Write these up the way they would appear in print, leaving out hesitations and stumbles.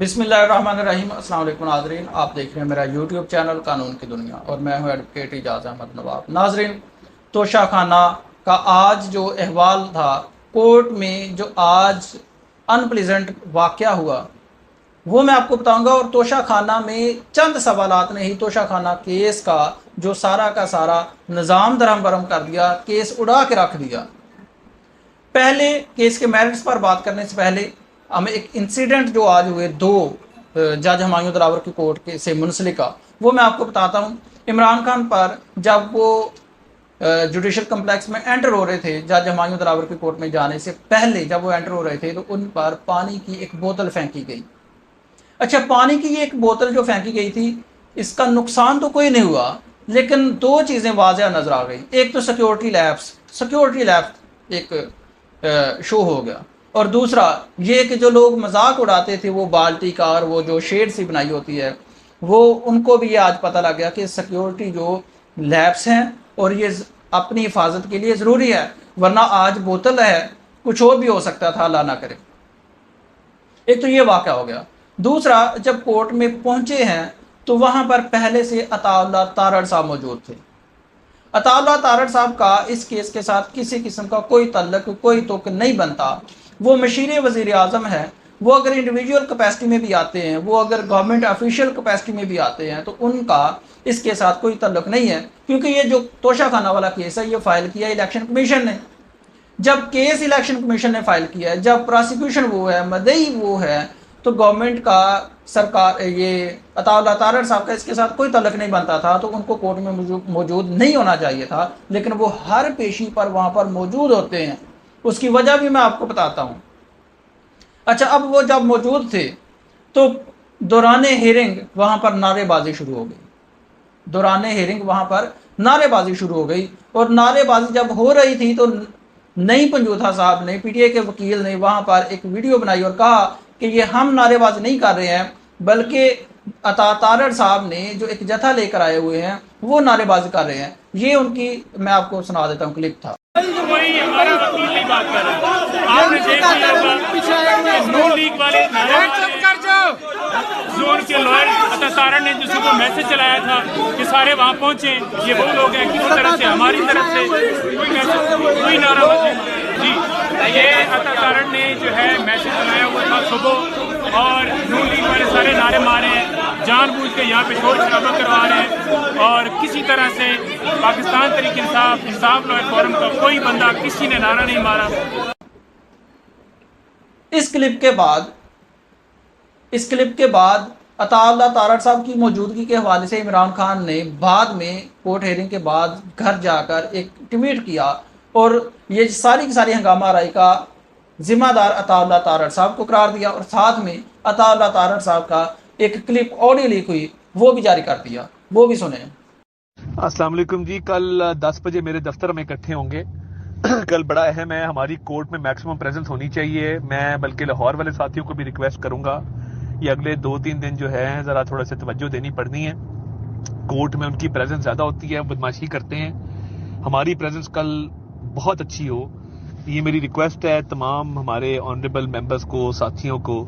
बिस्मिल्लाहिर्रहमानिर्रहीम। अस्सलाम वालेकुम नाज़रीन, आप देख रहे हैं मेरा यूट्यूब चैनल कानून की दुनिया और मैं हूं एडवोकेट इजाज़ अहमद नवाब। नाज़रीन, तोशाखाना का आज जो अहवाल था कोर्ट में, जो आज अनप्लीजेंट वाक़या हुआ वो मैं आपको बताऊंगा। और तोशाखाना में चंद सवालात ने ही तोशाखाना केस का जो सारा का सारा निज़ाम दरहम बरहम कर दिया, केस उड़ा के रख दिया। पहले केस के मेरिट्स पर बात करने से पहले हमें एक इंसिडेंट जो आज हुए दो जज हुमायूं दिलावर की कोर्ट के से मुंसलिका, वो मैं आपको बताता हूँ। इमरान खान पर जब वो जुडिशल कम्प्लेक्स में एंटर हो रहे थे, जज हुमायूं दिलावर की कोर्ट में जाने से पहले जब वो एंटर हो रहे थे, तो उन पर पानी की एक बोतल फेंकी गई। अच्छा, पानी की एक बोतल जो फेंकी गई थी, इसका नुकसान तो कोई नहीं हुआ, लेकिन दो चीज़ें वाज़ह नज़र आ गई। एक तो सिक्योरिटी लैप्स एक शो हो गया, और दूसरा ये कि जो लोग मजाक उड़ाते थे वो बाल्टी का और वो जो शेड सी बनाई होती है, वो उनको भी ये आज पता लग गया कि सिक्योरिटी जो लैब्स हैं और ये अपनी हिफाजत के लिए ज़रूरी है, वरना आज बोतल है, कुछ और भी हो सकता था, अल्लाह ना करे। एक तो ये वाक़या हो गया। दूसरा, जब कोर्ट में पहुंचे हैं तो वहां पर पहले से अताउल्लाह तारड़ साहब मौजूद थे। अताउल्लाह तारड़ साहब का इस केस के साथ किसी किस्म का कोई तल्लक, कोई तुक नहीं बनता। वो मशीर वज़ीर आज़म है, वो अगर इंडिविजुअल कैपेसिटी में भी आते हैं, वो अगर गवर्नमेंट ऑफिशियल कैपेसिटी में भी आते हैं, तो उनका इसके साथ कोई तल्लक नहीं है, क्योंकि ये जो तोशाखाना वाला केस है ये फाइल किया इलेक्शन कमीशन ने। जब केस इलेक्शन कमीशन ने फाइल किया है, जब प्रोसिक्यूशन वो है, मदई वो है, तो गवर्नमेंट का, सरकार, ये अताउल्लाह तारड़ साहब का इसके साथ कोई तल्लक नहीं बनता था, तो उनको कोर्ट में मौजूद नहीं होना चाहिए था, लेकिन वो हर पेशी पर वहाँ पर मौजूद होते हैं। उसकी वजह भी मैं आपको बताता हूँ। अच्छा, अब वो जब मौजूद थे तो दौरान हियरिंग वहाँ पर नारेबाजी शुरू हो गई। दौरान हियरिंग वहाँ पर नारेबाजी शुरू हो गई, और नारेबाजी जब हो रही थी तो नईम पंजूथा साहब ने, पीटीआई के वकील ने, वहाँ पर एक वीडियो बनाई और कहा कि ये हम नारेबाजी नहीं कर रहे हैं, बल्कि तारड़ साहब ने जो एक जथा लेकर आए हुए हैं वो नारेबाजी कर रहे हैं। ये उनकी मैं आपको सुना देता हूँ, क्लिप था। कोई हमारा वकील नहीं बात कर रहा। आपने देख लिया होगा नून लीग वाले जोन के लॉयर अता तारड़ ने जो सुबह मैसेज चलाया था कि सारे वहाँ पहुँचे, ये वो लोग हैं किसी तरह से हमारी तरफ से कोई मैसेज, कोई नाराबाजी जी, ये अता तारड़ ने जो है मैसेज चलाया हुआ था सुबह, और नून लीग वाले सारे नारे मारे हैं, जानबूझ के यहाँ पे शोर शराबा करवा रहे हैं, और किसी तरह से पाकिस्तान तहरीक इंसाफ लॉयर फोरम का कोई बंदा, किसी ने नारा नहीं मारा। इस क्लिप के बाद अताउल्लाह तारड़ साहब की मौजूदगी के हवाले से इमरान खान ने बाद में कोर्ट हेयरिंग के बाद घर जाकर एक ट्वीट किया, और ये सारी की सारी हंगामा आराई का जिम्मेदार अताउल्लाह तारड़ साहब को करार दिया, और साथ में अताउल्लाह तारड़ साहब का एक क्लिप ऑडियो लीक हुई वो भी जारी कर दिया, वो भी सुने। अस्सलाम वालेकुम जी, कल 10 बजे मेरे दफ्तर में इकट्ठे होंगे। कल बड़ा अहम है, हमारी कोर्ट में मैक्सिमम प्रेजेंस होनी चाहिए। मैं बल्कि लाहौर वाले साथियों को भी रिक्वेस्ट करूंगा, ये अगले 2-3 दिन जो है ज़रा थोड़ा सा तवज्जो देनी पड़नी है। कोर्ट में उनकी प्रेजेंस ज़्यादा होती है, बदमाशी करते हैं। हमारी प्रेजेंस कल बहुत अच्छी हो, ये मेरी रिक्वेस्ट है तमाम हमारे ऑनरेबल मेंबर्स को, साथियों को,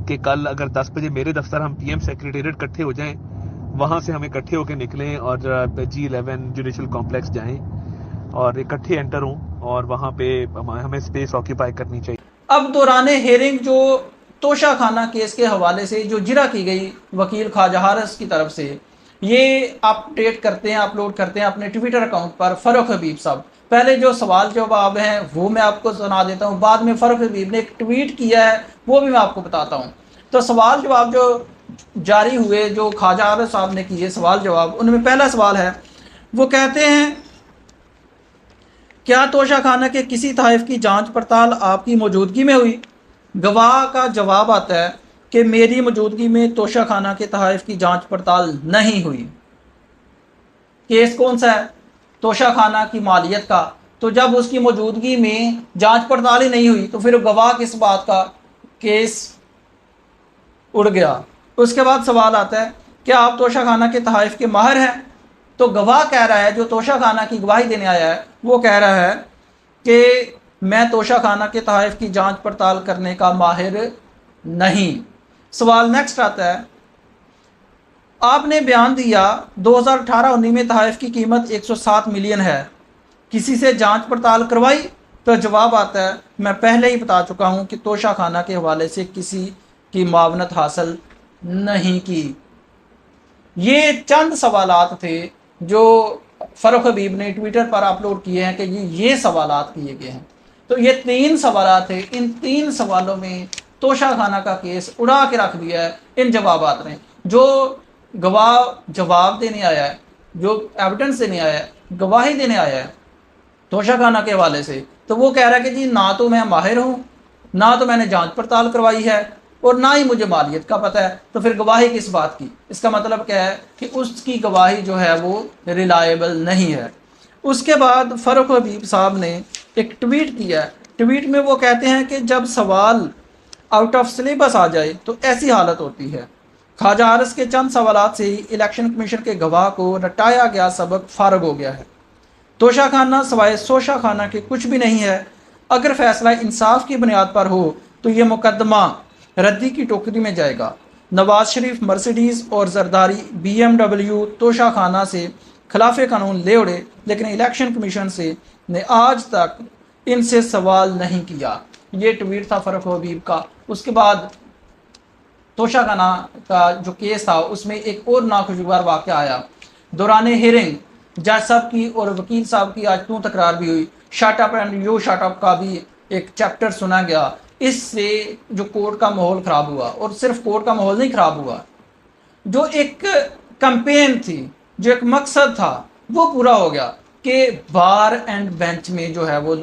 कि कल अगर 10 बजे मेरे दफ्तर हम पीएम सेक्रेटेरिएट इकट्ठे हो जाएं, वहाँ से हम इकट्ठे होकर निकलें और G11 जुडिशल कॉम्प्लेक्स जाएं और इकट्ठे एंटर हों, और वहाँ पे हमें स्पेस ऑक्यूपाई करनी चाहिए। अब दौरान हियरिंग जो तोशाखाना केस के हवाले से जो जिरा की गई वकील ख्वाजा हारिस की तरफ से, ये अपडेट करते हैं, अपलोड करते हैं अपने ट्विटर अकाउंट पर फरूख हबीब साहब। पहले जो सवाल जवाब हैं वो मैं आपको सुना देता हूँ, बाद में फरूख हबीब ने एक ट्वीट किया है वो भी मैं आपको बताता हूँ। तो सवाल जवाब जो जारी हुए, जो ख्वाजा हारिस साहब ने किए सवाल जवाब, उनमें पहला सवाल है, वो कहते हैं, क्या तोशाखाना के किसी तहफ़ की जांच पड़ताल आपकी मौजूदगी में हुई? गवाह का जवाब आता है कि मेरी मौजूदगी में तोशाखाना के तहफ़ की जांच पड़ताल नहीं हुई। केस कौन सा है? तोशाखाना की मालियत का। तो जब उसकी मौजूदगी में जांच पड़ताल ही नहीं हुई तो फिर गवाह किस बात का? केस उड़ गया। उसके बाद सवाल आता है, क्या आप तोशाखाना के तहफ़ के माहिर हैं? तो गवाह कह रहा है, जो तोशाखाना की गवाही देने आया है, वो कह रहा है कि मैं तोशाखाना के तहफ़ की जांच पड़ताल करने का माहिर नहीं। सवाल नेक्स्ट आता है, आपने बयान दिया 2018-19 में तहफ़ की कीमत 107 मिलियन है, किसी से जांच पड़ताल करवाई? तो जवाब आता है, मैं पहले ही बता चुका हूं कि तोशा खाना के हवाले से किसी की मावनत हासिल नहीं की। ये चंद सवालात थे जो फ़ारूक हबीब ने ट्विटर पर अपलोड किए हैं कि ये सवालात किए गए हैं। तो ये 3 सवालात थे, इन 3 सवालों में तोशा खाना का केस उड़ा के रख दिया है इन जवाबात ने। जो गवाह जवाब देने आया है, जो एविडेंस देने आया है, गवाही देने आया है तोशा खाना के हवाले से, तो वो कह रहा है कि जी ना तो मैं माहिर हूँ, ना तो मैंने जांच पड़ताल करवाई है, और ना ही मुझे मालियत का पता है। तो फिर गवाही किस बात की? इसका मतलब क्या है कि उसकी गवाही जो है वो रिलायबल नहीं है। उसके बाद फ़ारूक हबीब साहब ने एक ट्वीट किया है। ट्वीट में वो कहते हैं कि जब सवाल आउट ऑफ सिलेबस आ जाए तो ऐसी हालत होती है। ख्वाजा हारिस के चंद सवालात से ही इलेक्शन कमीशन के गवाह को रटाया गया सबक फारग हो गया है। तोशा खाना सवाए सोशा खाना के कुछ भी नहीं है। अगर फैसला इंसाफ की बुनियाद पर हो तो ये मुकदमा रद्दी की टोकरी में जाएगा। नवाज शरीफ मर्सिडीज़ और जरदारी BMW तोशा खाना से खिलाफ कानून ले उड़े, लेकिन इलेक्शन कमीशन से ने आज तक इनसे सवाल नहीं किया। ये ट्वीट था फ़ारूक हबीब का। उसके बाद तोशा खाना का जो केस था उसमें एक और नाखुशगवार वाक़या आया। दौरान हियरिंग जज साहब की और वकील साहब की आज तू तकरार भी हुई। Shut up and you shut up का भी एक चैप्टर सुना गया। इससे जो कोर्ट का माहौल ख़राब हुआ, और सिर्फ कोर्ट का माहौल नहीं ख़राब हुआ, जो एक कैंपेन थी, जो एक मकसद था, वो पूरा हो गया कि बार एंड बेंच में जो है वो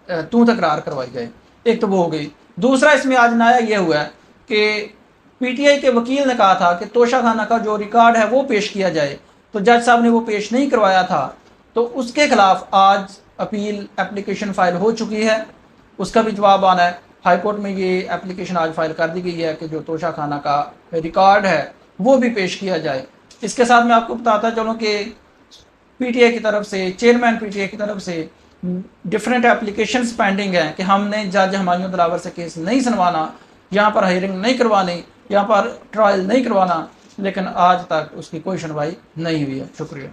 तू तकरार करवाई जाए। एक तो वो हो गई। दूसरा इसमें आज नया ये हुआ है कि PTI के वकील ने कहा था कि तोशा खाना का जो रिकॉर्ड है वो पेश किया जाए, तो जज साहब ने वो पेश नहीं करवाया था, तो उसके खिलाफ आज अपील एप्लीकेशन फ़ाइल हो चुकी है। उसका भी जवाब आना है। हाई कोर्ट में ये एप्लीकेशन आज फाइल कर दी गई है कि जो तोशा खाना का रिकॉर्ड है वो भी पेश किया जाए। इसके साथ मैं आपको बताता चलूँ कि PTI की तरफ से, चेयरमैन PTI की तरफ से डिफरेंट एप्लीकेशंस पेंडिंग हैं कि हमने जज हुमायूं दिलावर से केस नहीं सुनवाना, यहाँ पर हियरिंग नहीं करवानी, यहाँ पर ट्रायल नहीं करवाना, लेकिन आज तक उसकी कोई सुनवाई नहीं हुई है। शुक्रिया।